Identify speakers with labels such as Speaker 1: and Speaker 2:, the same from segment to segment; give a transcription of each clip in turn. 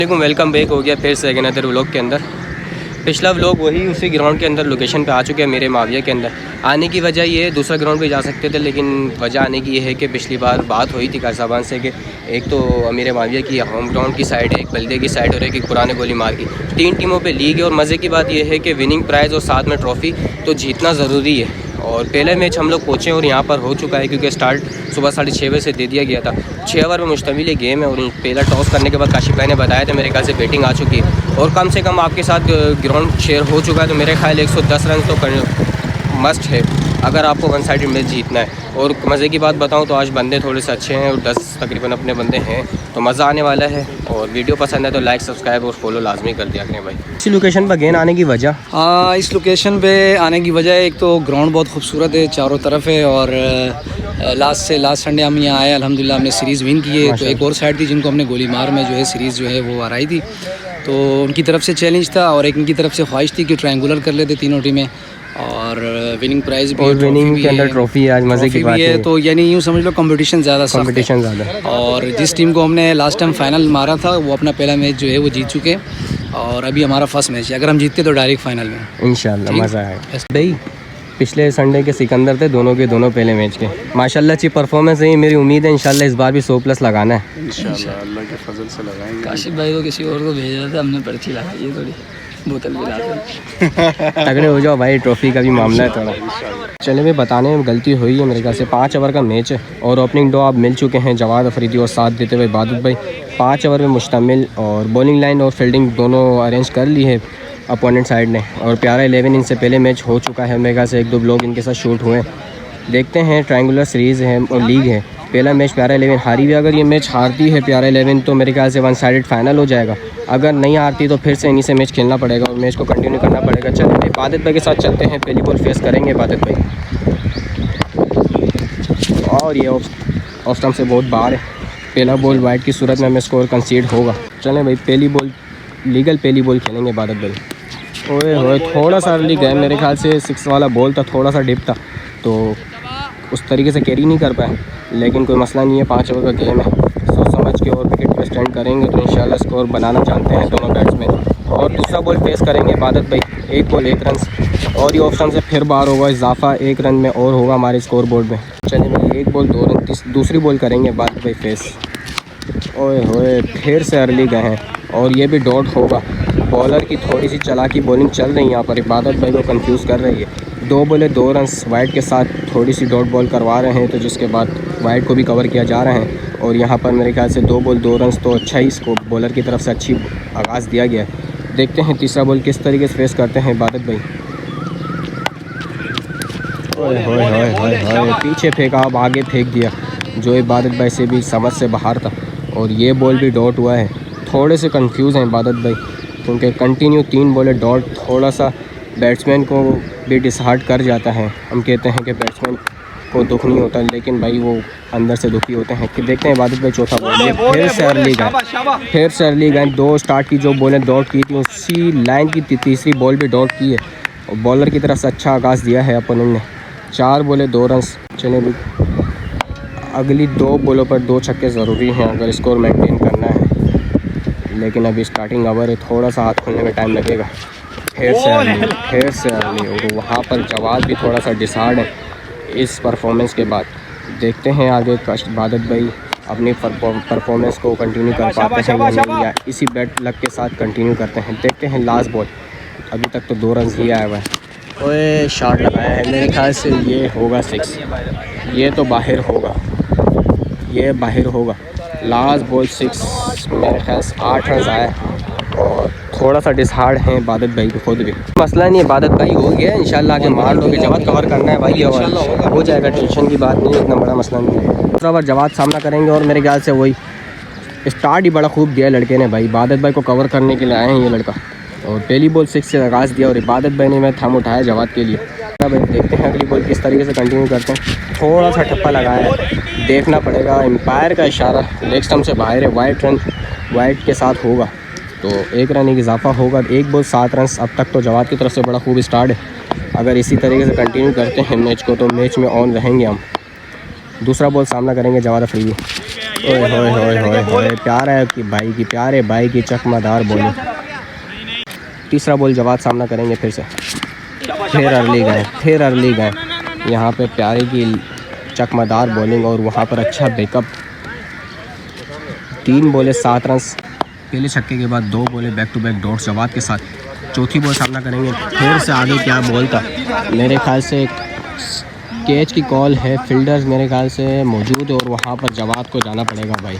Speaker 1: Welcome back हो गया फिर से अनदर व्लॉग के अंदर। पिछला व्लॉग वही उसी ग्राउंड के अंदर लोकेशन पे आ चुके हैं मेरे माविया के अंदर। आने की वजह ये है, दूसरा ग्राउंड पे जा सकते थे लेकिन वजह आने की ये है कि पिछली बार बात हुई थी कारसाबान से कि एक तो मेरे माविया की होम ग्राउंड की साइड है, एक बल्दे की साइड और एक पुराने गोली मार की। 3 टीमों पे लीग है और मज़े की बात यह है कि विनिंग प्राइज़ और साथ में ट्रॉफ़ी तो जीतना ज़रूरी है। और पहले मैच हम लोग पहुँचे और यहाँ पर हो चुका है क्योंकि स्टार्ट सुबह 6:30 बजे से दे दिया गया था। 6 ओवर में मुश्तमिल ये गेम है और पहला टॉस करने के बाद काशिफ भाई ने बताया था मेरे ख्याल से बैटिंग आ चुकी है और कम से कम आपके साथ ग्राउंड शेयर हो चुका है। तो मेरे ख्याल 110 रन तो मस्ट है अगर आपको वन साइडेड मैच जीतना है। और मज़े की बात बताऊं तो आज बंदे थोड़े से अच्छे हैं और 10 तकरीबन अपने बंदे हैं तो मज़ा आने वाला है। और वीडियो पसंद है तो लाइक सब्सक्राइब और फॉलो लाजमी कर दिया करें भाई। इसी लोकेशन पर गेंद आने की वजह,
Speaker 2: इस लोकेशन पे आने की वजह एक तो ग्राउंड बहुत खूबसूरत है, चारों तरफ है और लास्ट संडे हम यहाँ आए, अल्हम्दुलिल्लाह हमने सीरीज़ विन की है। तो एक और साइड थी जिनको हमने गोली मार में जो है सीरीज़ जो है वो हराई थी, तो उनकी तरफ से चैलेंज था और एक इनकी तरफ से ख्वाहिश थी कि ट्रायंगुलर कर लेते तीनों टीमें और विनिंग प्राइज़ भी
Speaker 1: और विनिंग के अंदर ट्रॉफी है। आज मज़े की बात है
Speaker 2: तो यानी यूँ समझ लो कंपटीशन ज़्यादा
Speaker 1: ज़्यादा।
Speaker 2: और जिस टीम को हमने लास्ट टाइम फाइनल मारा था वो अपना पहला मैच जो है वो जीत चुके और अभी हमारा फर्स्ट मैच है, अगर हम जीतते तो डायरेक्ट फाइनल में इंशाल्लाह
Speaker 1: मज़ा आएगा। भाई पिछले संडे के सिकंदर थे दोनों के दोनों पहले मैच के, माशाल्लाह अच्छी परफॉर्मेंस है। मेरी उम्मीद है इंशाल्लाह इस बार भी 100+ लगाना है
Speaker 2: इंशाल्लाह, अल्लाह के फजल से लगाएंगे। काशिफ भाई को किसी और को भेज रहा था, हमने पर्ची लगाई है, थोड़ी बोतल भी ला
Speaker 1: तगड़े हो जाओ भाई, ट्रॉफी का भी मामला है थोड़ा। चले भाई बताने में गलती हुई है मेरे ख्याल से। 5 ओवर का मैच है और ओपनिंग 2 आप मिल चुके हैं जवाद अफरीदी और साथ देते हुए इबादत भाई। 5 ओवर में मुश्तमिल और बॉलिंग लाइन और फील्डिंग दोनों अरेंज कर ली है अपोनेंट साइड ने। और प्यारा 11 इनसे पहले मैच हो चुका है मेरे ख्याल से, 1-2 ब्लॉग इनके साथ शूट हुए। देखते हैं, ट्रायंगुलर सीरीज़ है और लीग है। पहला मैच प्यारा 11 हारी भी, अगर ये मैच हारती है प्यारा 11 तो मेरे ख्याल से वन साइडेड फाइनल हो जाएगा। अगर नहीं हारती तो फिर से इन्हीं से मैच खेलना पड़ेगा और मैच को कंटिन्यू करना पड़ेगा। चलिए इबादत भाई के साथ चलते हैं, पहली बॉल फेस करेंगे इबादत भाई और ये ऑफ स्टंप से बहुत बाहर है। पहला बॉल वाइड की सूरत में हमें स्कोर कंसीड होगा। चलें भाई पहली बॉल लीगल पहली बॉल खेलेंगे इबादत भाई। ओए होए थोड़ा सा अर्ली गए, मेरे ख्याल से 6 वाला बॉल था, थोड़ा सा डिप था तो उस तरीके से कैरी नहीं कर पाए, लेकिन कोई मसला नहीं है। 5 ओवर का गेम है, सोच समझ के और विकेट पे स्टैंड करेंगे तो इंशाल्लाह स्कोर बनाना चाहते हैं दोनों बैट्समैन। और दूसरा बॉल फेस करेंगे इबादत भाई, 1 बॉल 1 रन और ये ऑप्शन से फिर बाहर होगा, इजाफा 1 रन में और होगा हमारे स्कोर बोर्ड में। चलिए भाई 1 बॉल 2 रन, दूसरी बॉल करेंगे इबादत भाई फेस। ओए होए फिर से अर्ली गए हैं और ये भी डॉट होगा। बॉलर की थोड़ी सी चालाकी बॉलिंग चल रही है यहाँ पर, इबादत भाई को कंफ्यूज कर रही है। 2 बॉले 2 रन वाइड के साथ थोड़ी सी डॉट बॉल करवा रहे हैं, तो जिसके बाद वाइड को भी कवर किया जा रहा है। और यहाँ पर मेरे ख्याल से 2 बॉल 2 रन तो अच्छा ही इसको बॉलर की तरफ से अच्छी आगाज़ दिया गया है। देखते हैं तीसरा बॉल किस तरीके से फेस करते हैं इबादत भाई। ओए होए होए होए पीछे फेंका, अब आगे फेंक दिया जो इबादत भाई से भी समझ से बाहर था और ये बॉल भी डॉट हुआ है। थोड़े से कंफ्यूज हैं इबादत भाई क्योंकि कंटिन्यू 3 बॉलें डॉट थोड़ा सा बैट्समैन को भी डिसहार्ट कर जाता है। हम कहते हैं कि बैट्समैन को दुख नहीं होता लेकिन भाई वो अंदर से दुखी होते हैं। कि देखते हैं इबादत भाई चौथा बॉल, फिर से अर्ली गए 2 स्टार्ट की जो बॉलें डॉट की थी उसी लाइन की तीसरी बॉल भी डॉट की है और बॉलर की तरफ से अच्छा आगाज़ दिया है अपोनेंट ने। 4 बॉले 2 रन। चले भाई अगली 2 बॉलों पर 2 छक्के ज़रूरी हैं अगर स्कोर मेंटेन करना है, लेकिन अभी स्टार्टिंग ओवर है, थोड़ा सा हाथ खुलने में टाइम लगेगा। फिर से अर्ली और वहाँ पर जवाब भी थोड़ा सा डिसहार्ड है इस परफॉर्मेंस के बाद। देखते हैं आगे इबादत भाई अपनी परफॉर्मेंस को कंटिन्यू कर पाते हैं या इसी बैट लक के साथ कंटिन्यू करते हैं। देखते हैं लास्ट बॉल, अभी तक तो 2 रन ही आया हुआ है। ओए शॉट लगाया है, मेरे ख्याल से ये होगा 6, ये तो बाहर होगा, ये बाहर होगा। लास्ट बॉल 6, मेरे ख्याल से 8 रन आया और थोड़ा सा डिसहार्ड है इबादत भाई को खुद भी। मसला नहीं, इबादत भाई हो गया इंशाल्लाह, आगे मार लोगे। जवाद कवर करना है भाई और हो जाएगा, टेंशन की बात नहीं है, इतना बड़ा मसला नहीं है। दूसरा बार जवाद सामना करेंगे और मेरे ख्याल से वही स्टार्ट ही बड़ा खूब दिया लड़के ने भाई। इबादत भाई को कवर करने के लिए आए हैं ये लड़का और पहली बॉल 6 से आगाज़ दिया और इबादत भाई ने मैं थम उठाया जवाद के लिए। भाई देखते हैं अगली बॉल किस तरीके से कंटिन्यू करते हैं। थोड़ा सा ठप्पा लगाया है, देखना पड़ेगा। एम्पायर का इशारा लेग स्टंप से बाहर है, वाइड के साथ होगा तो 1 रन इजाफा होगा। 1 बॉल 7 रन। अब तक तो जवाद की तरफ से बड़ा खूब स्टार्ट है, अगर इसी तरीके से कंटिन्यू करते हैं मैच को तो मैच में ऑन रहेंगे हम। दूसरा बॉल सामना करेंगे जवाद अफरीदी। प्यारा है कि भाई की प्यारे भाई की चकमादार बॉलिंग। तीसरा बॉल जवाद सामना करेंगे फिर से, फिर अर्ली गए यहाँ पे प्यारे की चकमादार बॉलिंग और वहाँ पर अच्छा बैकअप। 3 बॉले 7 रन, पहले छक्के के बाद 2 बॉले back to back dots Jawad के साथ। चौथी बॉल सामना करेंगे फिर से, आगे क्या बॉल था, मेरे ख्याल से कैच की कॉल है, फील्डर्स मेरे ख्याल से मौजूद है और वहाँ पर जवाद को जाना पड़ेगा भाई।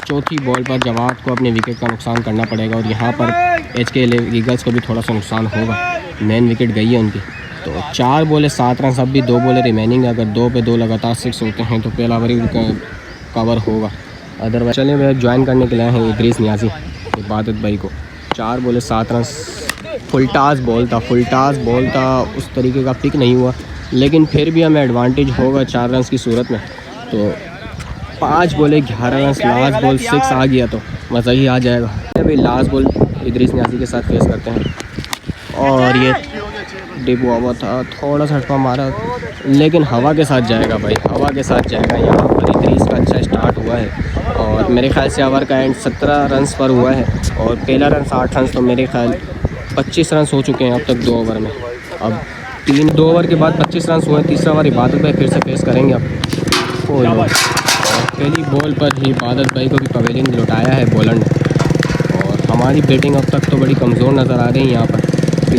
Speaker 1: चौथी बॉल पर जवाद को अपने विकेट का नुकसान करना पड़ेगा और यहाँ पर HK ईगल्स को भी थोड़ा सा नुकसान होगा, मेन विकेट गई है उनकी। तो 4 बॉले 7 रन, अब भी 2 बॉले रिमेनिंग। अगर 2 पे 2 लगातार 6 होते हैं तो पहला ओवर कवर होगा, अदरवाइज। चले वे ज्वाइन करने के लिए हैं इदरीस नियाज़ी इबादत भाई को। 4 बॉले 7 रन, फुल टास बॉल था, उस तरीके का पिक नहीं हुआ, लेकिन फिर भी हमें एडवांटेज होगा 4 रन की सूरत में। तो 5 बॉले 11 रन, लास्ट बॉल 6 आ गया तो मज़ा ही आ जाएगा। अभी लास्ट बॉल इदरीस नियाज़ी के साथ फेस करते हैं और ये डिप हुआ था, थोड़ा सा हटवा मारा, लेकिन हवा के साथ जाएगा भाई, हवा के साथ जाएगा। यहाँ पर इदरीस का अच्छा स्टार्ट हुआ है और मेरे ख्याल से ओवर का एंड 17 रन पर हुआ है और पहला रन 8 रन, तो मेरे ख्याल 25 रन हो चुके हैं अब तक 2 ओवर में। अब 2 ओवर के बाद 25 रन हुए, तीसरा ओवर इबादत भाई फिर से फेस करेंगे अब। पहली बॉल पर ही इबादत भाई को भी पवेलियन लौटाया है बॉलर ने और हमारी बैटिंग अब तक तो बड़ी कमज़ोर नज़र आ रही है यहाँ पर।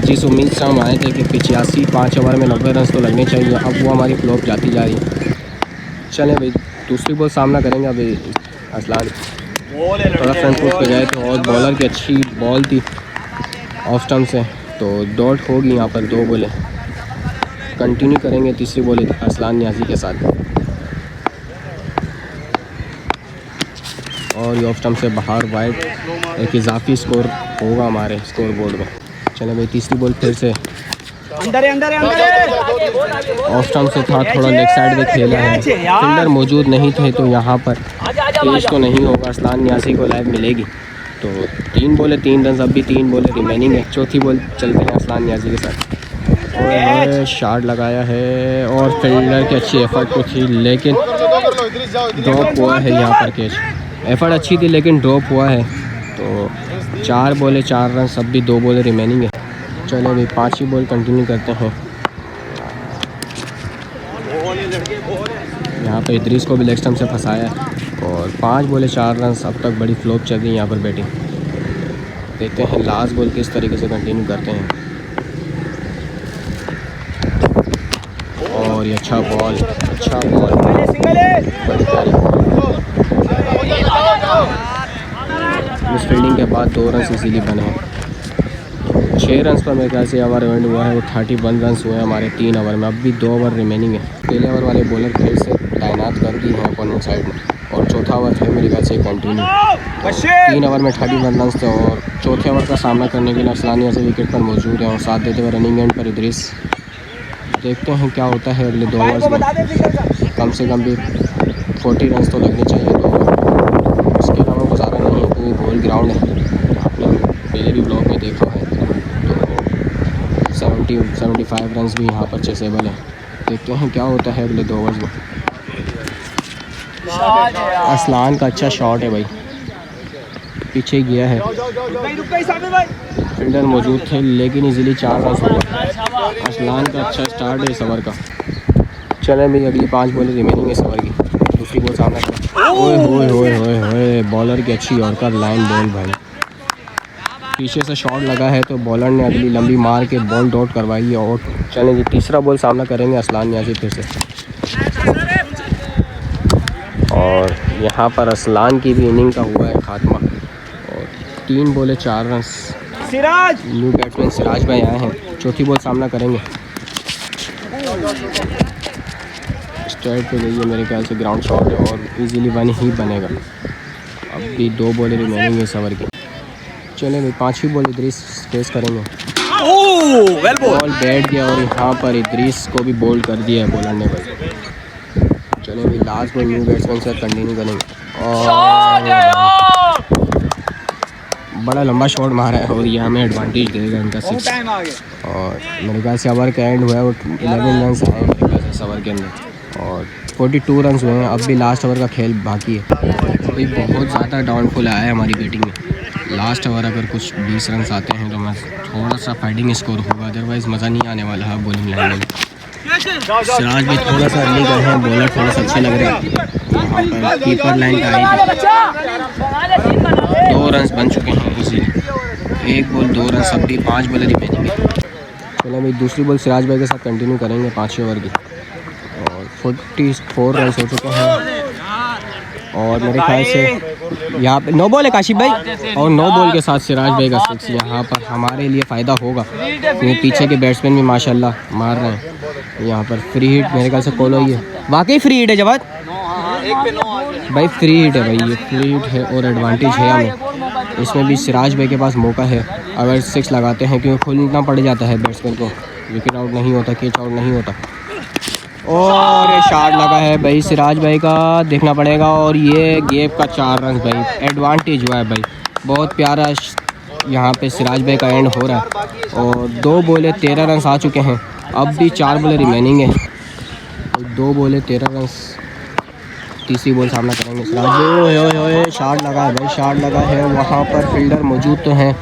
Speaker 1: जिस उम्मीद से हम आए थे कि 85 5 ओवर में 90 रन तो लगने चाहिए, अब वो हमारी फ्लॉप जाती जा रही है। चलें भाई, दूसरी बॉल सामना करेंगे अभी असलान। थोड़ा फ्रंट फुट पे गए थे और बॉलर की अच्छी बॉल थी ऑफ स्टम्प से, तो डॉट होगी यहाँ पर। 2 बॉलें कंटिन्यू करेंगे, तीसरी बॉल असलान नियाज़ी के साथ और ये ऑफ स्टम्प से बाहर वाइड, एक इजाफी स्कोर होगा हमारे स्कोर बोर्ड में। चलो भाई, तीसरी बॉल फिर से ऑफ स्टम्प से था, थोड़ा लेग साइड में खेला है, फील्डर मौजूद नहीं थे तो यहाँ पर कैच तो नहीं होगा, असलान नियाज़ी को लाइव मिलेगी। तो 3 बॉले 3 रन, अब भी 3 बॉले रिमेनिंग है। चौथी बॉल चलते हैं असलान नियाज़ी के साथ और शॉट लगाया है और फील्डर की अच्छी एफर्ट को थी, लेकिन ड्रॉप हुआ है यहाँ पर कैच। एफर्ट अच्छी थी लेकिन ड्रॉप हुआ है। तो 4 बॉले 4 रन, सब भी 2 बॉले रिमेनिंग है। चलो अभी 5वीं बॉल कंटिन्यू करते हैं। यहाँ पर इदरीस को भी लेग स्टंप से फंसाया है और 5 बॉले 4 रन, अब तक बड़ी फ्लॉप चल रही है यहाँ पर बैटिंग। देखते हैं लास्ट बॉल किस तरीके से कंटिन्यू करते हैं। और ये अच्छा बॉल बड़ी प्यारी मिस फील्डिंग के बाद 2 रन इसीलिए बने हैं। 6 रन पर मेरे ख्याल से ओवर एंड हुआ है, वो 31 रन हुए हैं हमारे 3 ओवर में। अब भी 2 ओवर रिमेनिंग है। पहले ओवर वाले बॉलर फिर से तैनात कर दी हैं अपोनेंट साइड में और चौथा ओवर है मेरे ख्याल से कंटिन्यू। 3 ओवर में 31 रन थे और चौथे ओवर का सामना करने के लिए असलान नियाज़ी विकेट पर मौजूद है और साथ देते हुए रनिंग एंड पर इदरीस। देखते हैं क्या होता है अगले 2 ओवर्स में। कम से कम भी 40 रन तो लगने चाहिए 2 ओवर, इसके अलावा गुजारा नहीं है क्योंकि गोल ग्राउंड है, आपने पहले भी ब्लॉग में देखा है। तो 70-75 रन भी यहाँ पर चेसेबल है। देखते हैं क्या होता है अगले 2 ओवर्स में। असलान का अच्छा शॉट है भाई, पीछे गया है, फील्डर मौजूद थे लेकिन इजीली 4 रन हुआ। असलान का अच्छा स्टार्ट है इस ओवर का। चलें भाई, अगली 5 बॉलें रिमेनिंग है इस ओवर की। दूसरी बॉल सामना कर, ओए बॉलर की अच्छी यॉर्कर लाइन बॉल भाई, पीछे से शॉट लगा है तो बॉलर ने अगली लंबी मार के बॉल डॉट करवाई है। और चलें जी, तीसरा बॉल सामना करेंगे असलान नियाज़ी फिर से। और यहाँ पर असलान की भी इनिंग का हुआ है खात्मा और 3 बॉले 4 रन। न्यू बैट्समैन सिराज भाई आए हैं, चौथी बॉल सामना करेंगे। स्ट्रेट पे गई है मेरे ख्याल से, ग्राउंड शॉट है और इजीली 1 ही बनेगा। अब भी 2 बॉलें रिमेनिंग है इस ओवर की। चलें भाई, 5वीं बॉल इदरीस फेस करेंगे। बॉल बैठ गया और यहाँ पर इदरीस को भी बोल्ड कर दिया है बॉलर ने भाई। चलें भाई, लास्ट बॉल न्यू बैट्समैन से कंटिन्यू करेंगे और बड़ा लंबा शॉट मारा है और ये हमें एडवांटेज देगा इनका 6। और मेरे ख्याल से ओवर का एंड हुआ है वो 11 रन आए मेरे ख्याल से इस ओवर के अंदर और 42 रन हुए हैं, अब भी लास्ट ओवर का खेल बाकी है। अभी बहुत ज़्यादा डाउनफॉल आया है हमारी बैटिंग में। लास्ट ओवर अगर कुछ 20 रन आते हैं तो मैं थोड़ा सा फाइटिंग स्कोर होगा, अदरवाइज़ मज़ा नहीं आने वाला है बॉलिंग लाइन में। सिराज भी थोड़ा सा अर्ली गए हैं, बॉलर थोड़ा सा अच्छे लग रहे हैं। यहाँ पर कीपर लाइन का आई थी, 2 रन बन चुके हैं इसी, 1 बॉल 2 रन, सब भी 5 बॉल रिमेनिंग है। चलो भाई दूसरी बॉल सिराज भाई के साथ कंटिन्यू करेंगे 5वें ओवर की, और 44 रन हो चुके हैं। और मेरे ख्याल से यहाँ पे 9 बॉल है काशिफ भाई, और 9 बॉल के साथ सिराज भाई का 6। यहाँ पर हमारे लिए फ़ायदा होगा क्योंकि पीछे के बैट्समैन भी माशाल्लाह मार रहे हैं। यहाँ पर फ्री हिट मेरे ख्याल से कॉल हुई है, वाकई फ्री हिट है जवाद भाई, फ्री हिट है भाई, ये फ्री हिट है और एडवांटेज है हमें। इसमें भी सिराज भाई के पास मौका है अगर 6 लगाते हैं, क्योंकि खुलना पड़ जाता है बैट्समैन को, विकेट आउट नहीं होता, कैच आउट नहीं होता। और शॉट लगा है भाई सिराज भाई का, देखना पड़ेगा। और ये गेप का 4 रन भाई, एडवांटेज हुआ है भाई, बहुत प्यारा यहाँ पे सिराज भाई का एंड हो रहा है। और 2 बॉले 13 रन आ चुके हैं, अब भी 4 बॉल रिमेनिंग है, 2 बॉले 13 रन, तीसरी बॉल सामना करेंगे सिराज भाई। शॉट लगा है भाई, शॉट लगा है, वहाँ पर फील्डर मौजूद तो हैं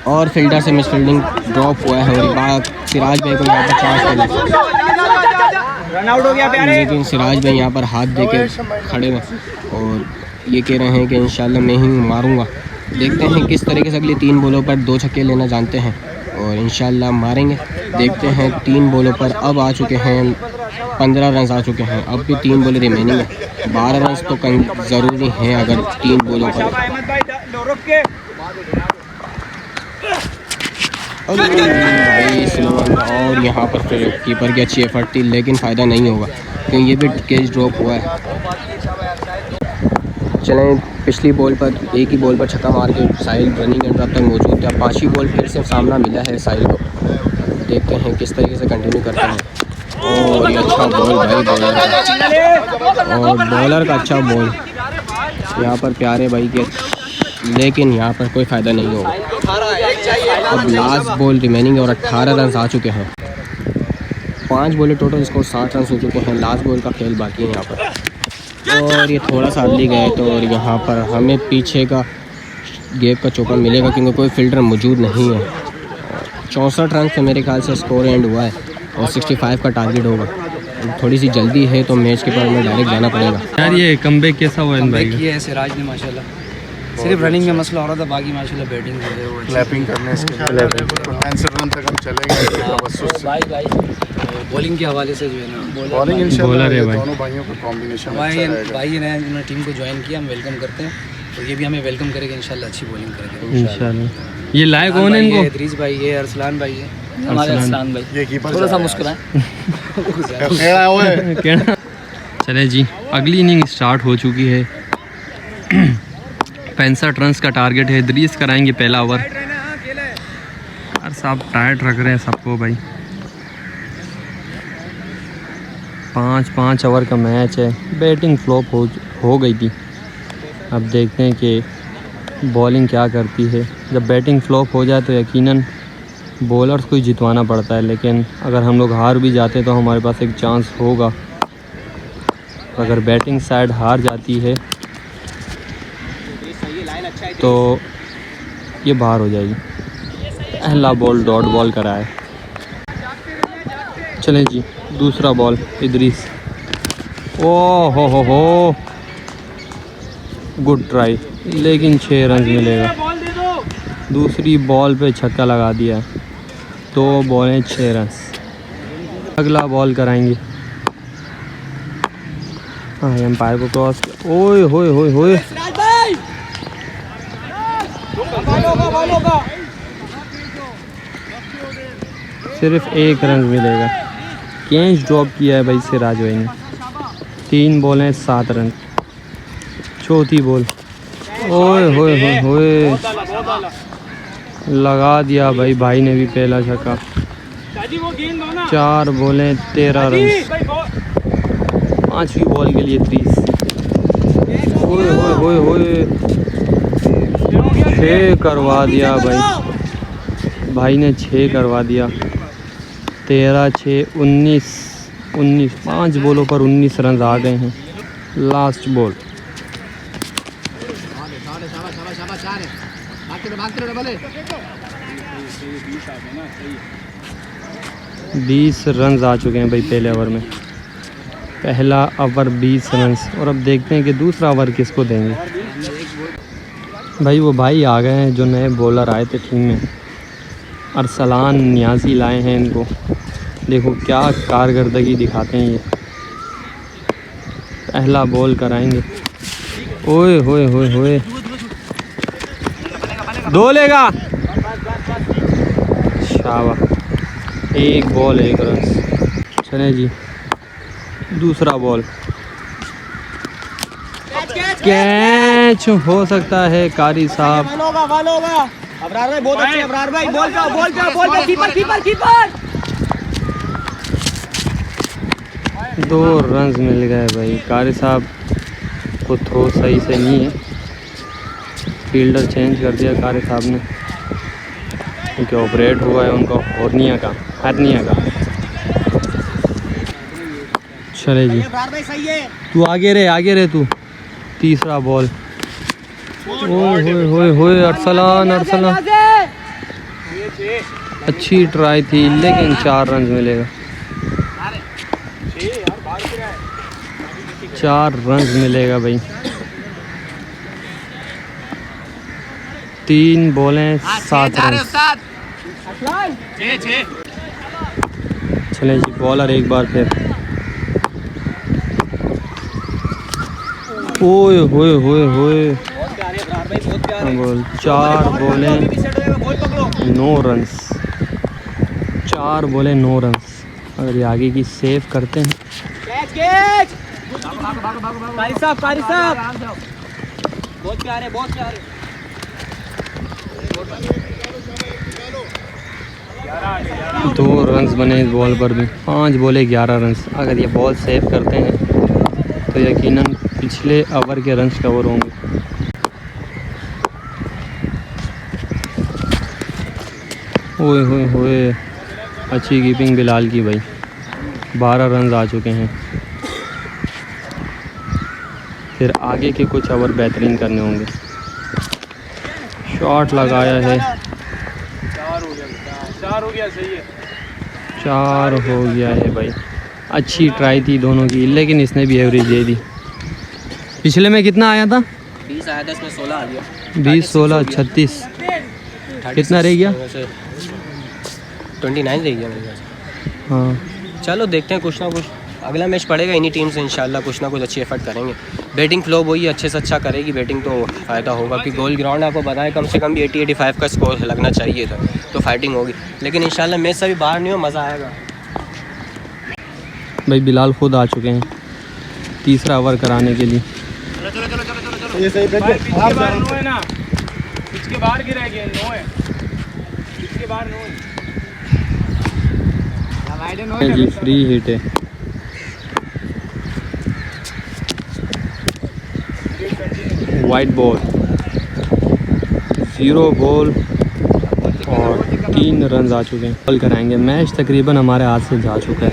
Speaker 1: और फील्डर से मिस फील्डिंग ड्रॉप हुआ है, और बात सिराज भाई को यहाँ पर चांस रन आउट हो गया प्यारे। लेकिन सिराज भाई यहाँ पर हाथ देके खड़े हैं और ये कह रहे हैं कि इंशाल्लाह मैं ही मारूंगा। देखते हैं किस तरीके से अगली 3 बॉलों पर 2 छक्के लेना जानते हैं और इंशाल्लाह मारेंगे। देखते हैं 3 बॉलों पर अब आ चुके हैं 15 रन आ चुके हैं, अब भी 3 बॉल रिमेनिंग है, 12 रन तो ज़रूरी हैं अगर 3 बॉलों पर। और यहाँ पर फिर कीपर की अच्छी एफर्ट थी, लेकिन फ़ायदा नहीं होगा क्योंकि ये भी कैच ड्रॉप हुआ है। चलें पिछली बॉल पर एक ही बॉल पर छक्का मार के साहिल रनिंग एंड तक मौजूद था, 5वीं बॉल फिर से सामना मिला है साहिल को। देखते हैं किस तरीके से कंटिन्यू करते हैं। और ये अच्छा बॉल भाई बॉलर का, और बॉलर का अच्छा बॉल यहाँ पर प्यारे भाई के, लेकिन यहाँ पर कोई फ़ायदा नहीं होगा। अब लास्ट बॉल रिमेनिंग है और 18 रन आ चुके हैं, 5 बॉलें टोटल, स्कोर 60 रन हो चुके हैं। लास्ट बॉल का खेल बाकी है यहाँ पर, और ये थोड़ा सा अर्ली गए तो और यहाँ पर हमें पीछे का गेप का चौका मिलेगा क्योंकि कोई फील्डर मौजूद नहीं है। 64 रन से मेरे ख्याल से स्कोर एंड हुआ है और 65 का टारगेट होगा। थोड़ी सी जल्दी है तो मैच के पर में डायरेक्ट जाना पड़ेगा।
Speaker 3: यार ये कमबैक कैसा हुआ इन भाई?
Speaker 2: किया है सिराज ने माशाल्लाह, सिर्फ रनिंग में मसला हो रहा था, बाकी माशाल्लाह बैटिंग जो है वो
Speaker 4: क्लैपिंग करने इसके 65 रन तक हम चले गए।
Speaker 2: भाई बॉलिंग के हवाले से जो है ना
Speaker 4: बॉलिंग
Speaker 3: बॉलर है भाई,
Speaker 4: दोनों भाइयों का कॉम्बिनेशन अच्छा रहेगा।
Speaker 2: भाई ने उन्होंने टीम को ज्वाइन किया, हम वेलकम करते हैं और ये भी हमें वेलकम करेंगे इंशाल्लाह, अच्छी बॉलिंग करेंगे
Speaker 3: इंशाल्लाह। ये लायक कौन है इनको?
Speaker 2: इदरीस भाई है, अरसलान भाई है, हमारे अरसलान भाई।
Speaker 4: ये कीपर
Speaker 2: थोड़ा सा मुस्कुराएं।
Speaker 4: खेड़ा हुआ है।
Speaker 3: चले जी, अगली इनिंग स्टार्ट हो चुकी है। 65 रन का टारगेट है, इदरीस कराएंगे पहला ओवर। यार साहब टाइट रख रहे हैं सबको भाई, 5 ओवर का मैच है, बैटिंग फ्लॉप हो गई थी। अब देखते हैं कि बॉलिंग क्या करती है। जब बैटिंग फ्लॉप हो जाए तो यकीनन बॉलर्स को ही जितवाना पड़ता है, लेकिन अगर हम लोग हार भी जाते तो हमारे पास एक चांस होगा। अगर बैटिंग साइड हार जाती है तो ये बाहर हो जाएगी। पहला बॉल डॉट बॉल करा है। चलें जी, दूसरा बॉल इदरीस, ओ हो गुड ट्राई, लेकिन 6 रन मिलेगा। दूसरी बॉल पे छक्का लगा दिया, 2 बॉलें 6 रन। अगला बॉल कराएंगे, हाँ एम्पायर को क्रॉस, ओए होए होए होए, सिर्फ 1 रन मिलेगा। कैच ड्रॉप किया है भाई सिराज भाई ने। 3 बॉलें 7 रन। चौथी बॉल, ओए होए होए होए, लगा दिया भाई ने भी पहला छक्का। 4 बॉलें 13 रन। 5वीं बॉल के लिए 30। ओए होए होए होए, 6 करवा दिया भाई ने 6 करवा दिया। 13 6 19, 19 5 बॉलों पर 19 रन आ गए हैं। Last ball. बीस रन आ चुके हैं भाई पहले ओवर में। पहला ओवर 20 रन। और अब देखते हैं कि दूसरा ओवर किसको देंगे। भाई वो भाई आ गए हैं जो नए बॉलर आए थे टीम में। अरसलान नियाज़ी लाए हैं इनको। देखो क्या कारकर्दगी दिखाते हैं ये। पहला बॉल कराएंगे। ओए होए होए होए, दो लेगा। शाबाश, एक बॉल 1 रन। चले जी दूसरा बॉल। कैच हो सकता है कारी साहब।
Speaker 1: अबरार भाई बहुत अच्छे। अबरार भाई बॉल पे कीपर।
Speaker 3: 2 रन मिल गए भाई। कारी साहब को थ्रो सही से नहीं है। फील्डर चेंज कर दिया कारी साहब ने क्योंकि ऑपरेट हुआ है उनको हर्निया का। चले जी तू आगे रहे तू। तीसरा बॉल। ओए होए होए, अरसलान अच्छी ट्राई थी लेकिन 4 रन मिलेगा। 4 रन मिलेगा भाई। 3 बॉलें 7 रन। चले जी बॉलर एक बार फिर। ओए होए होए होए, बॉल 4 बॉलें 9 रन्स। 4 बॉलें 9 रन्स। अगर ये आगे की सेव करते हैं।
Speaker 1: कारी साहब बहुत प्यारे।
Speaker 3: 2 रन्स बने इस बॉल पर भी। 5 बॉले 11 रन्स। अगर ये बॉल सेव करते हैं तो यकीनन पिछले ओवर के रन्स कवर होंगे। ओए होए होए, अच्छी कीपिंग बिलाल की भाई। 12 रन आ चुके हैं। फिर आगे के कुछ ओवर बेहतरीन करने होंगे। शॉट लगाया है। 4 हो गया है भाई। अच्छी ट्राई थी दोनों की लेकिन इसने भी एवरेज दे दी। पिछले में कितना आया था?
Speaker 1: 20 आया था, इसमें 16 आ गया।
Speaker 3: 20 16 36 कितना रह गया?
Speaker 1: 29 रह गया मेरे पास।
Speaker 3: हाँ
Speaker 1: चलो देखते हैं, कुछ ना कुछ अगला मैच पड़ेगा इन्हीं टीम से। इंशाल्लाह कुछ ना कुछ अच्छी एफर्ट करेंगे। बैटिंग फ्लो वही अच्छे से अच्छा करेगी बैटिंग तो फ़ायदा होगा। कि गोल ग्राउंड आपको बताएं कम से कम भी 80-85 का स्कोर लगना चाहिए था तो फाइटिंग होगी। लेकिन इंशाल्लाह मैच से भी बाहर नहीं हो, मज़ा आएगा।
Speaker 3: भाई बिलाल खुद आ चुके हैं तीसरा ओवर कराने के लिए।
Speaker 4: ये सही बैठ
Speaker 5: इसके बाहर नो है ना, इसके बाहर गिरा है, नो है, इसके बाहर नो है
Speaker 3: जी। फ्री हिट है। वाइट बॉल, 0 बॉल और 3 रन आ चुके हैं। बॉल कराएंगे। मैच तकरीबन हमारे हाथ से जा चुका है।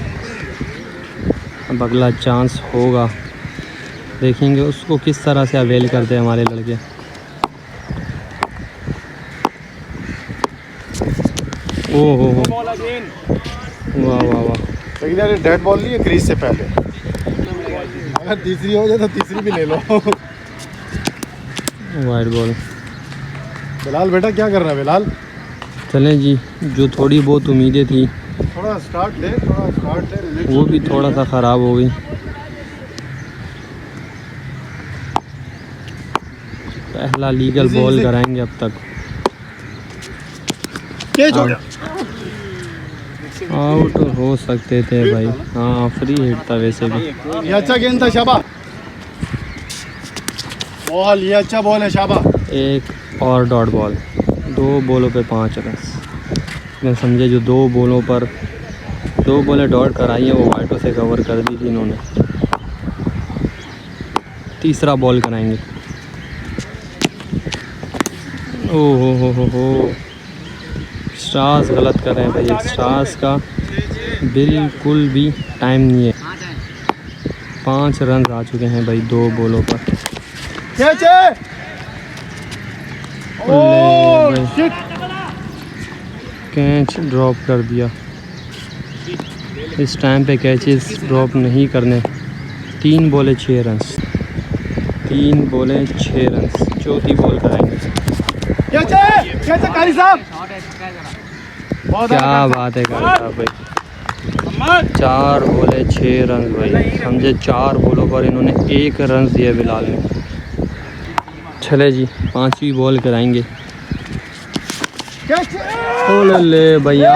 Speaker 3: अब अगला चांस होगा, देखेंगे उसको किस तरह से अवेल करते हैं हमारे लड़के। ओह हो वाह वाह वाह।
Speaker 4: लेकिन यार डेड बॉल नहीं है क्रीज से पहले। अगर तीसरी हो जाए तो तीसरी भी ले लो।
Speaker 3: White ball.
Speaker 4: बिलाल बेटा क्या कर रहा है बिलाल?
Speaker 3: चलें जी, जो थोड़ी बहुत उम्मीदें थी
Speaker 4: थोड़ा स्टार्ट दे।
Speaker 3: वो भी थोड़ा सा ख़राब हो गई। पहला लीगल बॉल कराएंगे अब तक। आउट हो सकते थे भाई। हाँ फ्री हिट था वैसे भी।
Speaker 4: ये अच्छा गेंद था शाबा। बॉल ये अच्छा बॉल है शाबा।
Speaker 3: एक और डॉट बॉल। 2 बॉलों पे 5 रन। मैं समझे जो 2 बॉलों पर 2 बॉलें डॉट कराई हैं वो वाइटों से कवर कर दी थी इन्होंने। तीसरा बॉल कराएंगे। ओ हो एक्स्ट्रास गलत कर रहे हैं भाई, एक्स्ट्रास का बिल्कुल भी टाइम नहीं है। 5 रन आ चुके हैं भाई 2 बॉलों पर। भाई कैच ड्रॉप कर दिया। इस टाइम पे कैचेस ड्रॉप नहीं करने। 3 बॉले 6 रन, 3 बॉले 6 रन। चौथी बॉल कराएंगे। क्या बात है कारी साहब भाई, 4 बॉले 6 रन भाई। समझे 4 बॉलों पर इन्होंने 1 रन दिया बिलाल ने। चले जी 5वीं बॉल कराएंगे। ओले ले भैया,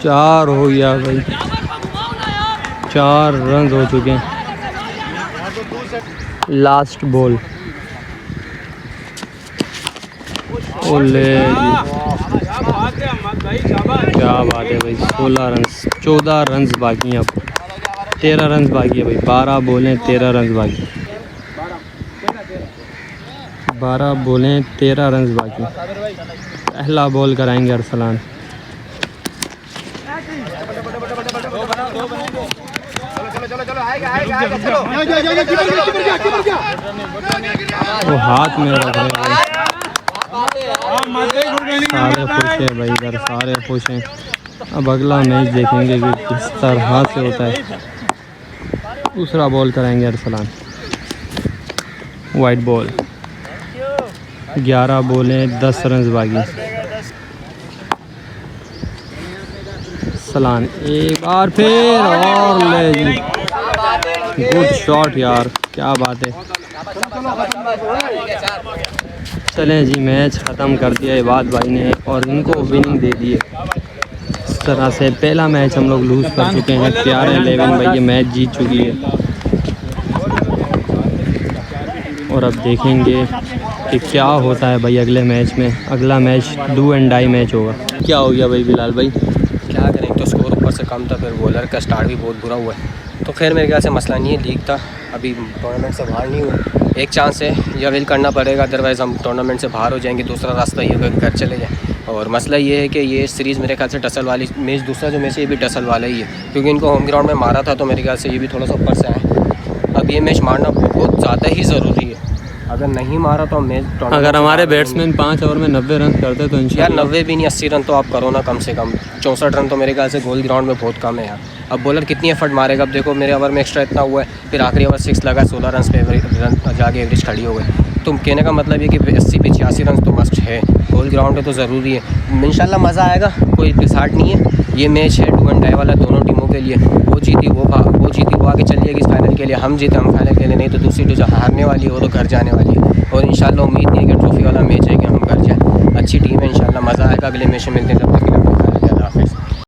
Speaker 3: चार हो गया भाई, 4 रन हो चुके हैं। Last ball. ओले जी, क्या बात है भाई। 16 रन, 14 रन बाकी हैं अब। 13 रन बाकी है भाई। 12 बॉलें 13 रन बाकी। 12 बॉलें 13 रन बाकी। पहला बॉल कराएंगे अरसलान। वो हाथ में रख रहे हैं भाई। सारे खुश हैं भाई इधर, सारे खुश हैं। अब अगला मैच देखेंगे कि किस तरह से होता है। दूसरा बॉल कराएंगे अरसलान। Wide ball. 11 बॉलें 10 रन बाकी। सलान एक बार फिर और ले जी। गुड शॉट यार, क्या बात है। चलें जी, मैच ख़त्म कर दिया इबाद भाई ने और इनको विनिंग दे दी है। इस तरह से पहला मैच हम लोग लूज़ कर चुके हैं। 11-11 भाई ये मैच जीत चुकी है। और अब देखेंगे कि क्या होता है भाई अगले मैच में। अगला match do and die match होगा। क्या हो गया भाई बिलाल भाई?
Speaker 1: क्या करें, तो स्कोर ऊपर से कम था, फिर बॉलर का स्टार्ट भी बहुत बुरा हुआ है। तो खैर मेरे ख्याल से मसला नहीं है, लीग था, अभी टूर्नामेंट से बाहर नहीं हुआ। एक चांस है, या विल करना पड़ेगा, अदरवाइज़ हम टूर्नामेंट से बाहर हो जाएंगे। दूसरा रास्ता ये होगा कि घर चले जाएँ। और मसला ये है कि ये सीरीज़ मेरे ख्याल से टसल वाली मैच, दूसरा जो मैच है ये भी टसल वाला ही है, क्योंकि इनको होम ग्राउंड में मारा था। तो मेरे ख्याल से ये भी थोड़ा सा ऊपर से आए। अब ये मैच मारना बहुत ज़्यादा ही ज़रूरी है। अगर नहीं मारा तो मैच,
Speaker 3: अगर हमारे बैट्समैन 5 ओवर में 90 रन करते तो
Speaker 1: यार 90 भी नहीं, 80 रन तो आप करो ना कम से कम। 64 रन तो मेरे ख्याल से गोल ग्राउंड में बहुत कम है यार। अब बॉलर कितनी एफर्ट मारेगा? अब देखो मेरे ओवर में एक्स्ट्रा इतना हुआ है, फिर आखिरी ओवर 6 लगा, 16 रन पे रन जाके एवरेज खड़ी हो गई। तो कहने का मतलब ये कि 80 पे 86 रन तो मस्ट है गोल ग्राउंड पे, तो ज़रूरी है। इंशाल्लाह मज़ा आएगा, कोई डिसाइड नहीं है। ये मैच है डू एंड डाई वाला दोनों टीमों के लिए। वो जीती वो आगे चल जाएगी इस फाइनल के लिए, हम जीते हम फाइनल के लिए, नहीं तो दूसरी जो हारने वाली है वो तो घर जाने वाली है। और इंशाल्लाह उम्मीद नहीं है कि ट्रॉफी वाला मैच है कि हम घर जाएँ। अच्छी टीम है, इंशाल्लाह मज़ा आएगा। अगले मैच में मिलते हैं, तब तक